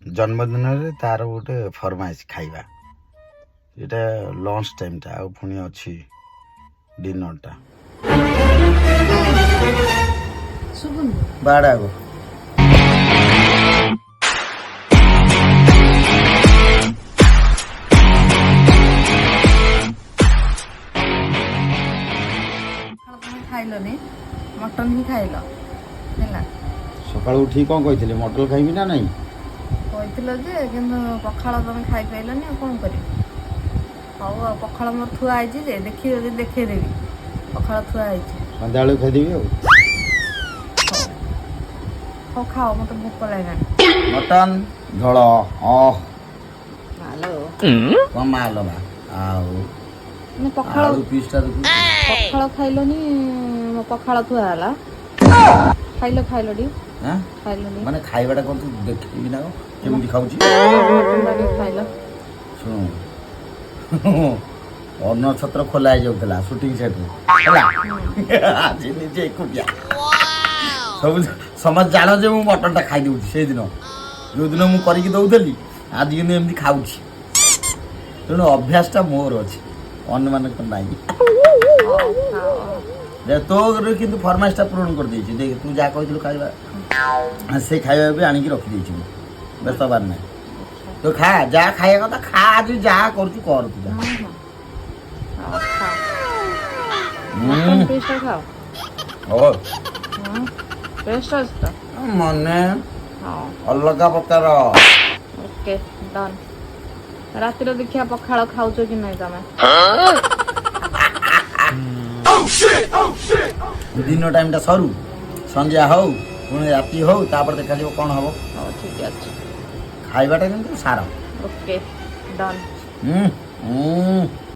जन्मदिन रे तार गोटे फरमाइश खाइबा एटा लंच टाइम टा आ पुणी अच्छी डिनर टा बाड़ा गो ଖାଇଲନି ମଟନ ହିଁ ଖାଇଲ ହେଲା ସକାଳୁ ଉଠି କଣ କହିଥିଲେ ମଟର ଖାଇବି ନା ନାଇଁ କହିଥିଲ ଯେ କିନ୍ତୁ ପଖାଳ ତମେ ଖାଇପାରିଲନି ଆଉ କଣ କରିବି ହଉ ଆଉ ପଖାଳ ମୋର ଥୁଆ ହେଇଛି ଯେ ଦେଖି ଯଦି ଦେଖେଇଦେବି ପଖାଳ ଥୁଆ ହେଇଛି ସନ୍ଧ୍ୟାବେଳକୁ ଖାଇଦେବି ଆଉ ହଉ ଖାଅ ମତେ ଭୋକ ଲାଗିଲାଣି ମଟନ ଝୋଳ ହ୍ୟାଲୋ କଣ ମାଲ ବା ଆଉ ମାନେ ପଖାଳ ପିସଟା ପଖାଳ ଖାଇଲନି ମୋ ପଖାଳ ଥୁଆ ହେଲା ଖାଇଲଟି ଖାଇଲନି ମାନେ ଖାଇବାଟା କଣ ତୁ ଦେଖିବି ନା କେମିତି ଖାଉଛି ଖାଇଲ ଶୁଣୁ ଅନ୍ନ ଛତ୍ର ଖୋଲା ହେଇଯାଉଥିଲା ସୁଟିଂ ସେଟ୍ରୁ ହେଲା ଆଜି ନିଜେ ଏକୁଟିଆ ସବୁ ସମାଜ ଜାଣ ଯେ ମୁଁ ମଟନଟା ଖାଇଦେଉଛି ସେଇଦିନ ଯୋଉଦିନ ମୁଁ କରିକି ଦଉଥିଲି ଆଜି କିନ୍ତୁ ଏମିତି ଖାଉଛି ତେଣୁ ଅଭ୍ୟାସଟା ମୋର ଅଛି ଅନ୍ୟମାନଙ୍କ ନାହିଁ ତୋର କିନ୍ତୁ ଫରମାଇଶଟା ପୂରଣ କରିଦେଇଛି ଦେଖ ତୁ ଯାହା କହିଥିଲୁ ଖାଇବା ସେ ଖାଇବା ବି ଆଣିକି ରଖିଦେଇଛି ମୁଁ ବ୍ୟସ୍ତ ହବାର ନାହିଁ ତୁ ଖା ଯାହା ଖାଇବା କଥା ଖା ଆଜି ଯାହା କରୁଛୁ କର ତୁ ଯା ମନେ ଅଲଗା ପ୍ରକାର ଓକେ ଡନ୍ ରାତିରେ ଦେଖିବା ପଖାଳ ଖାଉଛ କି ନାଇଁ ତମେ ଦିନ ଟାଇମଟା ସରୁ ସନ୍ଧ୍ୟା ହଉ ପୁଣି ରାତି ହଉ ତାପରେ ଦେଖାଯିବ କ'ଣ ହବ ହଉ ଠିକ ଅଛି ଖାଇବାଟା କିନ୍ତୁ ସାର ଓକେ ଡନ୍